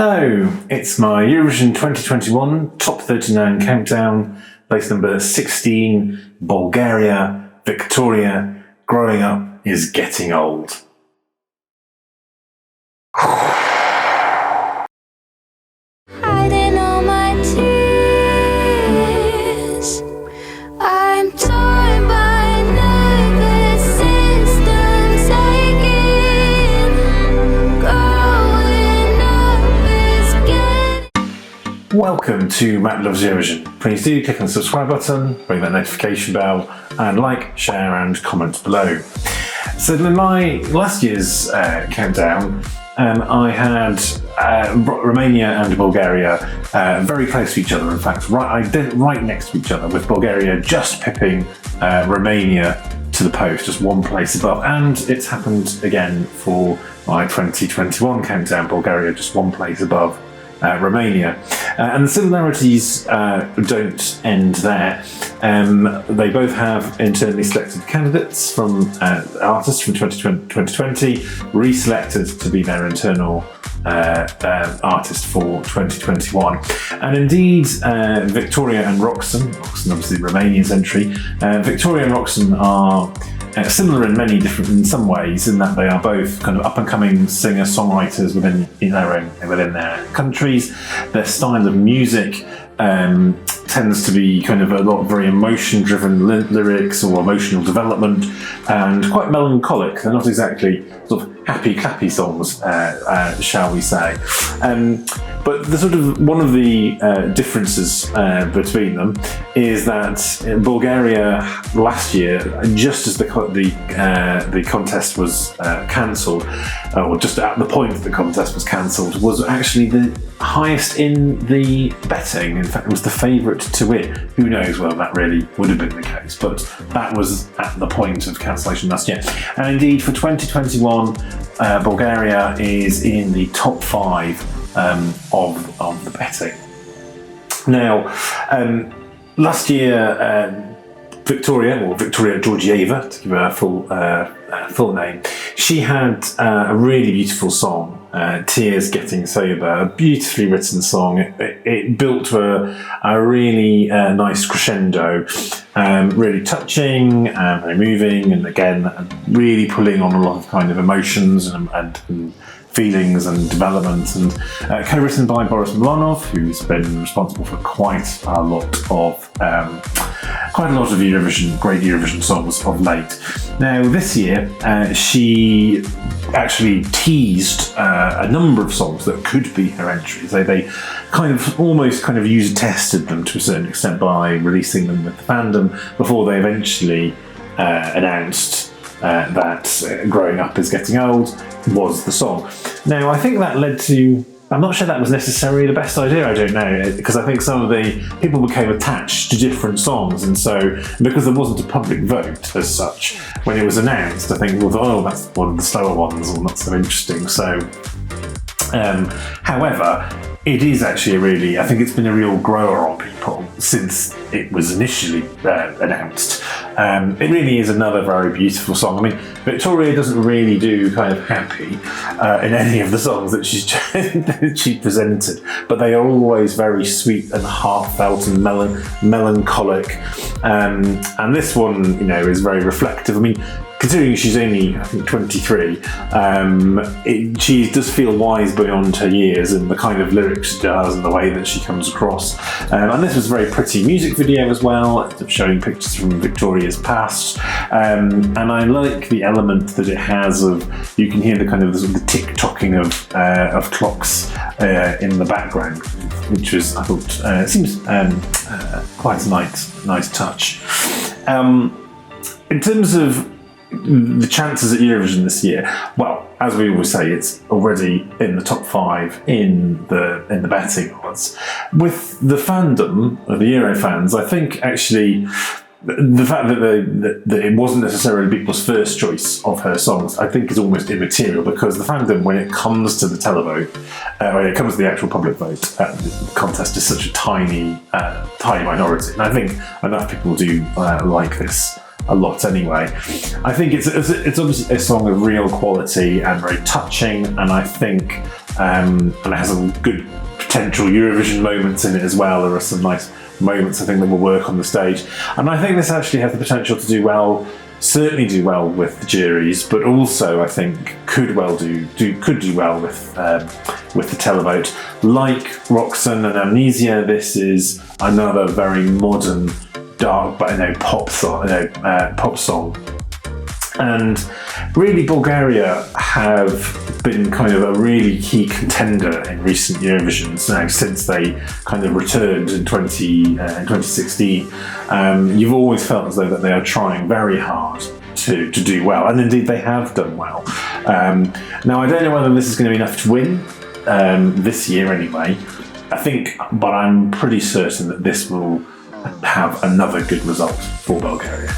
Hello, it's my Eurovision 2021 Top 39 Countdown, place number 16, Bulgaria, Victoria, Growing Up is Getting Old. Hiding all my tears, I'm torn by nervous systems aching. Growing up is getting. Welcome to Matt Loves Eurovision. Please do click on the subscribe button, ring that notification bell, and like, share, and comment below. So in my last year's countdown, I had Romania and Bulgaria very close to each other. In fact, right next to each other, with Bulgaria just pipping Romania to the post, just one place above. And it's happened again for my 2021 countdown, Bulgaria just one place above Romania. And the similarities don't end there. They both have internally selected candidates from artists from 2020, reselected to be their internal artist for 2021. And indeed, Victoria and Roxen obviously Romania's entry, Victoria and Roxen are similar in some ways, in that they are both kind of up-and-coming singer-songwriters within their countries. Their style of music tends to be kind of a lot of very emotion-driven lyrics or emotional development, and quite melancholic. They're not exactly sort of happy, clappy songs, shall we say. But the sort of one of the differences between them is that in Bulgaria last year, just as the contest was cancelled, or just at the point that the contest was cancelled, was actually the highest in the betting. In fact, it was the favourite to win. Who knows whether that really would have been the case, but that was at the point of cancellation last year. And indeed, for 2021, Bulgaria is in the top 5 of the betting. Now, last year, Victoria Georgieva, to give her a full name, she had a really beautiful song, Tears Getting Sober, a beautifully written song. It built to a really nice crescendo, really touching, very moving, and again, really pulling on a lot of kind of emotions and feelings and development, and co-written by Boris Milanov, who's been responsible for quite a lot of great Eurovision songs of late. Now this year, she actually teased a number of songs that could be her entries. They almost user-tested them to a certain extent by releasing them with the fandom before they eventually announced that Growing Up is Getting Old was the song. Now, I think that led to, I'm not sure that was necessarily the best idea, I don't know, because I think some of the people became attached to different songs, and so because there wasn't a public vote as such, when it was announced, I think, well, that's one of the slower ones, or not so interesting. So, however, it is actually I think it's been a real grower on people since it was initially announced. It really is another very beautiful song. I mean, Victoria doesn't really do kind of happy in any of the songs that she presented, but they are always very sweet and heartfelt and melancholic. And this one, is very reflective. I mean, considering she's only, I think, 23, she does feel wise beyond her years in the kind of lyrics she does and the way that she comes across. And this was a very pretty music video as well, showing pictures from Victoria's past. And I like the element that it has of, you can hear the kind of the tick-tocking of clocks in the background, which was, I thought, seems quite a nice touch. In terms of the chances at Eurovision this year, well, as we always say, it's already in the top 5 in the betting odds. With the fandom of the Euro fans, I think actually the fact that it wasn't necessarily people's first choice of her songs, I think, is almost immaterial, because the fandom, when it comes to the televote, when it comes to the actual public vote, the contest is such a tiny minority, and I think enough people do like this a lot anyway. I think it's obviously a song of real quality and very touching, and I think and it has some good potential Eurovision moments in it as well. There are some nice moments I think that will work on the stage, and I think this actually has the potential to do well. Certainly do well with the juries, but also I think could do well with the televote. Like Roxen and Amnesia, this is another very modern, dark but pop song. And really, Bulgaria have been kind of a really key contender in recent Eurovisions now since they kind of returned in 2016. You've always felt as though that they are trying very hard to do well, and indeed they have done well. Now, I don't know whether this is going to be enough to win this year anyway. But I'm pretty certain that this will have another good result for Bulgaria.